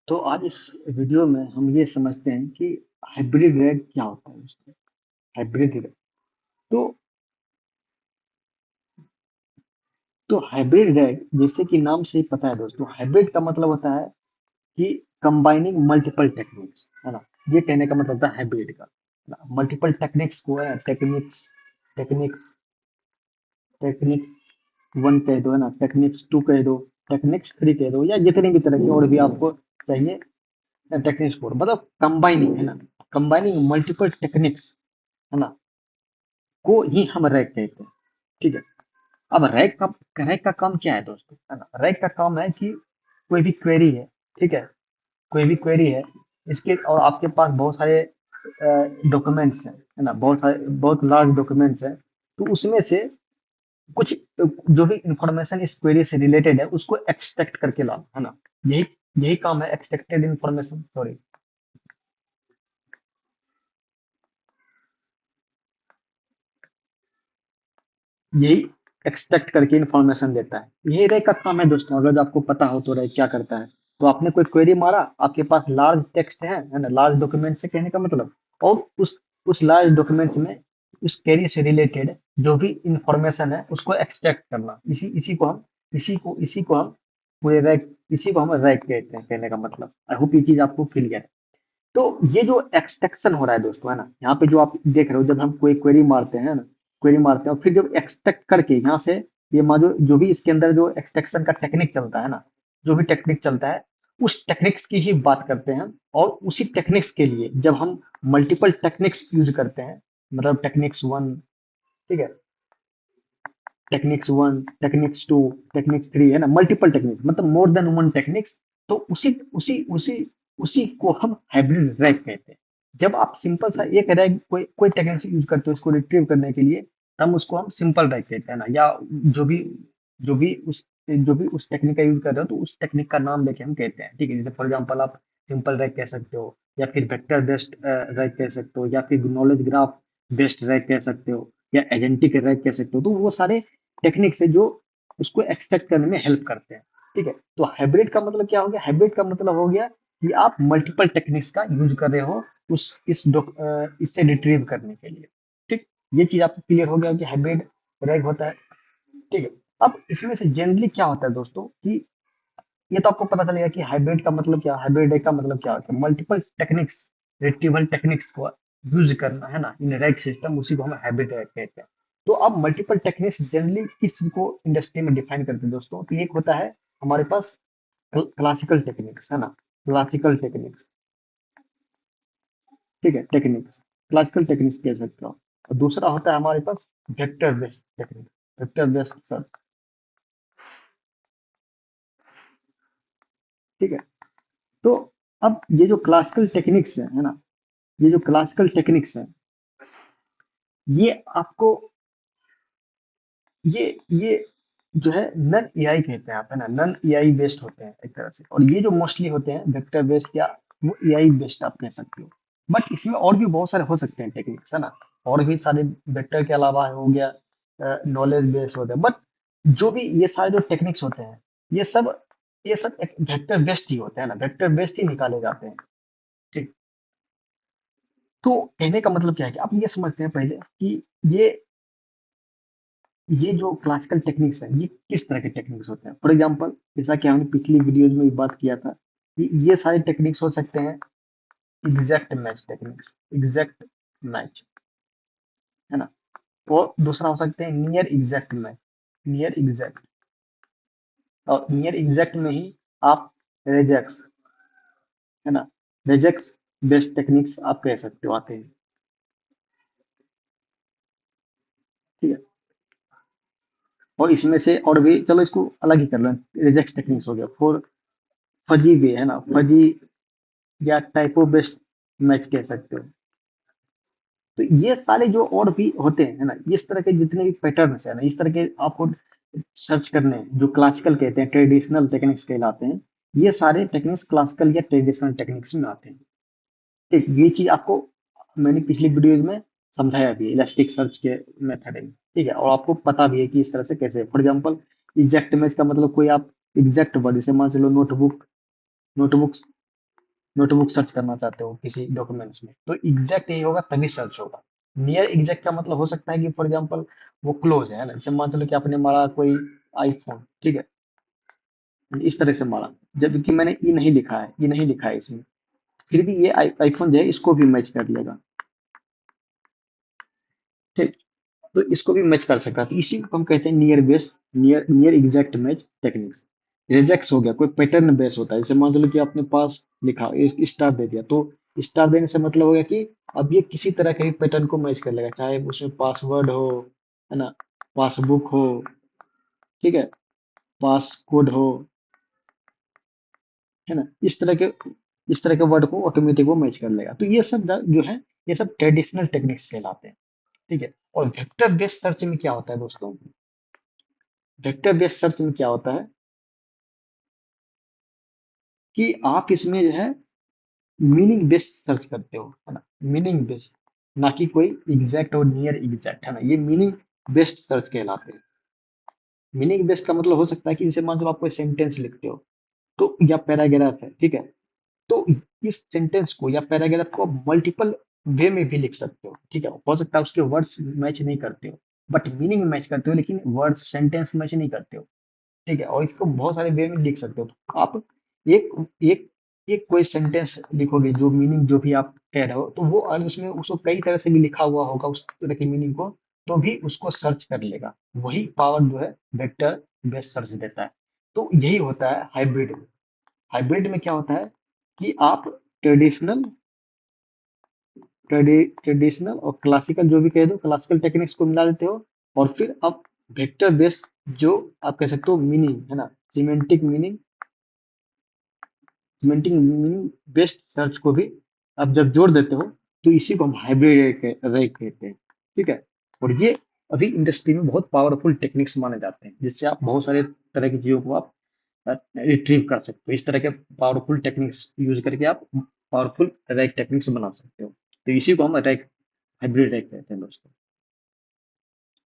तो आज इस वीडियो में हम ये समझते हैं कि हाइब्रिड रैग क्या होता है दोस्तों। हाइब्रिड रैग तो हाइब्रिड रैग जैसे कि नाम से ही पता है दोस्तों, हाइब्रिड का मतलब होता है कि कंबाइनिंग मल्टीपल टेक्निक्स, है ना। ये कहने का मतलब होता है हाइब्रिड का, है ना। मल्टीपल टेक्निक्स को है टेक्निक्स टेक्निक्स टेक्निक्स वन कह दो, है ना, टेक्निक्स टू कह दो, टेक्निक्स थ्री कह दो, या जितने भी तरह के और भी आपको चाहिए टेक्निक्स फोर, मतलब कंबाइनिंग, है ना। कंबाइनिंग मल्टीपल टेक्निक्स, है ना, को ही हम रैग कहते हैं। ठीक है। अब रैग का काम क्या है दोस्तों, है ना। रैग का काम है कि कोई भी क्वेरी है, ठीक है, कोई भी क्वेरी है, इसके और आपके पास बहुत सारे डॉक्यूमेंट्स हैं, है ना, बहुत लार्ज डॉक्यूमेंट्स हैं। तो उसमें से कुछ जो भी इंफॉर्मेशन इस क्वेरी से रिलेटेड है उसको एक्सट्रैक्ट करके लाना, है ना। यही यही काम है एक्सट्रैक्टेड इंफॉर्मेशन, सॉरी, यही एक्सट्रैक्ट करके इंफॉर्मेशन देता है। यही रे का काम है दोस्तों। अगर आपको पता हो तो रे क्या करता है, तो आपने कोई क्वेरी मारा, आपके पास लार्ज टेक्स्ट है ना, लार्ज डॉक्यूमेंट से कहने का मतलब, और उस लार्ज डॉक्यूमेंट्स में उस क्वेरी से रिलेटेड जो भी इंफॉर्मेशन है उसको एक्सट्रैक्ट करना, इसी को हम पूरे रैक इसी को हम रैक कहते हैं, कहने का मतलब। आई होप ये चीज आपको क्लियर है। तो ये जो एक्सट्रैक्शन हो रहा है दोस्तों, है ना, यहाँ पे जो आप देख रहे हो, जब हम कोई क्वेरी मारते हैं ना, क्वेरी मारते हैं और फिर जब एक्सट्रैक्ट करके यहाँ से ये मान जो भी इसके अंदर जो एक्सट्रैक्शन का टेक्निक चलता है ना, जो भी टेक्निक चलता है, उस टेक्निक्स की ही बात करते हैं हम। और उसी टेक्निक्स के लिए जब हम मल्टीपल टेक्निक्स यूज करते हैं, मतलब टेक्निक्स वन, ठीक है, techniques one, techniques two, techniques three, है ना, मल्टीपल टेक्निक्स मतलब मोर देन वन टेक्निक्स। तो उसी उसी उसी उसी को हम हाइब्रिड रैग कहते हैं। जब आप सिंपल सा एक रैग कोई कोई टेक्निक्स यूज करते हो इसको रिट्रीव करने के लिए, हम उसको हम सिंपल रैग कहते हैं ना। या जो भी जो भी उस जो भी उस टेक्निक का यूज कर रहे हो तो उस टेक्निक का नाम लेके हम कहते हैं, ठीक है। जैसे फॉर एग्जांपल आप सिंपल रैग कह सकते हो, या फिर वेक्टर बेस्ड रैग कह सकते हो, या फिर नॉलेज ग्राफ बेस्ड रैग कह सकते हो, या एजेंटिक रैग कह सकते हो। तो वो सारे टेक्निक्स है जो उसको एक्सट्रैक्ट करने में हेल्प करते हैं, ठीक है। तो हाइब्रिड का मतलब क्या हो गया, हाइब्रिड का मतलब हो गया कि आप मल्टीपल टेक्निक्स का यूज कर रहे हो इससे रिट्रीव करने के लिए, ठीक। ये चीज आपको क्लियर हो गया कि हाइब्रिड रैग होता है, ठीक है। अब इसमें से जनरली क्या होता है दोस्तों कि ये तो आपको पता चलेगा कि हाइब्रिड का मतलब क्या, हाइब्रिड रैग का मतलब क्या होता है, मल्टीपल टेक्निक्स, रिट्रीवल टेक्निक्स को यूज करना, है ना, इन रैग सिस्टम, उसी को हम हाइब्रिड रैग कहते हैं। तो अब मल्टीपल टेक्निक्स जनरली किस चीज को इंडस्ट्री में डिफाइन करते हैं दोस्तों, तो एक होता है हमारे पास क्लासिकल टेक्निक्स, है ना, क्लासिकल टेक्निक्स, ठीक है, टेक्निक्स, क्लासिकल टेक्निक्स कह सकते हो। और दूसरा होता है हमारे पास vector based technique, vector based search, ठीक है। तो अब ये जो क्लासिकल टेक्निक्स है ना, ये जो क्लासिकल टेक्निक्स है, ये आपको ये जो है नन एआई कहते हैं आप, है ना, नन एआई बेस्ड होते हैं एक तरह से। और ये जो मोस्टली होते हैं वेक्टर बेस्ड, या वो एआई बेस्ड आप कह सकते हो। बट इसमें और भी बहुत सारे हो सकते हैं टेक्निक्स, है ना। और भी सारे वेक्टर के अलावा हो गया नॉलेज बेस्ड होते हैं। बट जो भी ये सारे जो टेक्निक्स होते हैं, ये सब ये सब एक वेक्टर बेस्ड ही होते हैं ना, वेक्टर बेस्ड ही निकाले जाते हैं, ठीक। तो कहने का मतलब क्या है कि आप ये समझते हैं पहले कि ये ये जो क्लासिकल टेक्निक्स है ये किस तरह के टेक्निक्स होते हैं। फॉर एग्जांपल, जैसा कि हमने पिछली वीडियोज में भी बात किया था कि ये सारे टेक्निक्स हो सकते हैं exact match techniques, exact match, है ना। और दूसरा हो सकते हैं near exact match, near exact. और नियर एग्जैक्ट में ही आप रेजेक्स, है ना, रेजेक्स बेस्ड टेक्निक्स आप कह सकते हो आते हैं, ठीक है। और इसमें से और भी, चलो इसको अलग ही कर लो, रिजेक्ट टेक्निक्स हो गया। फॉर फजी भी है ना, फजी या टाइपो बेस्ड मैच कह सकते हो। तो ये सारे जो और भी होते हैं, है ना, इस तरह के जितने भी पैटर्न्स है ना, इस तरह के आपको सर्च करने हैं, जो क्लासिकल कहते हैं, ट्रेडिशनल टेक्निक्स कहलाते हैं। ये सारे टेक्निक्स क्लासिकल या ट्रेडिशनल टेक्निक्स में आते हैं, ठीक। ये चीज आपको मैंने पिछली वीडियोज में समझाया भी, इलास्टिक सर्च के मेथड है, ठीक है। और आपको पता भी है कि इस तरह से कैसे, फॉर एग्जांपल एग्जैक्ट मैच का मतलब कोई आप एग्जैक्ट वर्ड, जैसे मान चलो नोटबुक, नोटबुक नोटबुक सर्च करना चाहते हो किसी डॉक्यूमेंट्स में, तो एग्जैक्ट यही होगा तभी सर्च होगा। नियर एग्जैक्ट का मतलब हो सकता है कि फॉर एग्जांपल वो क्लोज है ना, जैसे मान चलो कि आपने मारा कोई आईफोन, ठीक है, इस तरह से मारा, जबकि मैंने ई नहीं लिखा है, ई नहीं लिखा है इसमें, फिर भी ये आईफोन जो है इसको भी मैच कर लेगा। ठीक, तो इसको भी मैच कर सकता है, तो इसी को हम कहते हैं near base, near near exact match techniques. Rejects हो गया, कोई पैटर्न बेस होता है, जैसे मान लो कि आपने पास लिखा, स्टार दे दिया, तो स्टार देने से मतलब हो गया कि अब ये किसी तरह के भी पैटर्न को मैच कर लेगा, चाहे उसमें पासवर्ड हो, है ना, पासबुक हो, ठीक है, पास कोड हो, है ना, इस तरह के वर्ड को ऑटोमेटिक वो मैच कर लेगा। तो ये सब जो है, ये सब ट्रेडिशनल टेक्निक्स कहलाते हैं। ठीक है, और वेक्टर बेस्ड सर्च में क्या होता है दोस्तों, वेक्टर बेस्ड सर्च में क्या होता है कि आप इसमें जो है मीनिंग बेस्ड सर्च करते हो, है ना, मीनिंग बेस्ड, ना कि कोई एग्जैक्ट और नियर एग्जैक्ट, है ना, ये मीनिंग बेस्ड सर्च कहलाते हैं। मीनिंग बेस्ड का मतलब हो सकता है कि जैसे मान लो आप कोई सेंटेंस लिखते हो, तो या पैराग्राफ है, ठीक है, तो इस सेंटेंस को या पैराग्राफ को मल्टीपल वे में भी लिख सकते हो, ठीक है, हो सकता है उसके वर्ड्स मैच नहीं करते हो, बट मीनिंग मैच करते हो, लेकिन वर्ड्स सेंटेंस मैच नहीं करते हो। ठीक है, और इसको बहुत सारे वे में लिख सकते हो। तो आप एक एक एक कोई सेंटेंस लिखोगे, जो मीनिंग जो भी आप कह रहे हो, तो वो अगर उसमें उसको कई तरह से भी लिखा हुआ होगा उस तरह की मीनिंग को, तो भी उसको सर्च कर लेगा। वही पावर जो है वेक्टर बेस्ड सर्च देता है। तो यही होता है हाइब्रिड में। हाइब्रिड में क्या होता है कि आप ट्रेडिशनल ट्रेडिशनल और क्लासिकल, जो भी कह दो, क्लासिकल टेक्निक्स को मिला देते हो, और फिर आप वेक्टर बेस्ड जो आप कह सकते हो मीनिंग, है ना, semantic meaning, semantic meaning based search को भी आप जब जोड़ देते हो, तो इसी को हम हाइब्रिड अरे कहते हैं। ठीक है, और ये अभी इंडस्ट्री में बहुत पावरफुल टेक्निक्स माने जाते हैं, जिससे आप बहुत सारे तरह की चीजों को आप रिट्रीव कर सकते हो। इस तरह के पावरफुल टेक्निक्स यूज करके आप पावरफुल रैक टेक्निक्स बना सकते हो। तो इसी को हम रैक, हाइब्रिड रैक कहते हैं दोस्तों।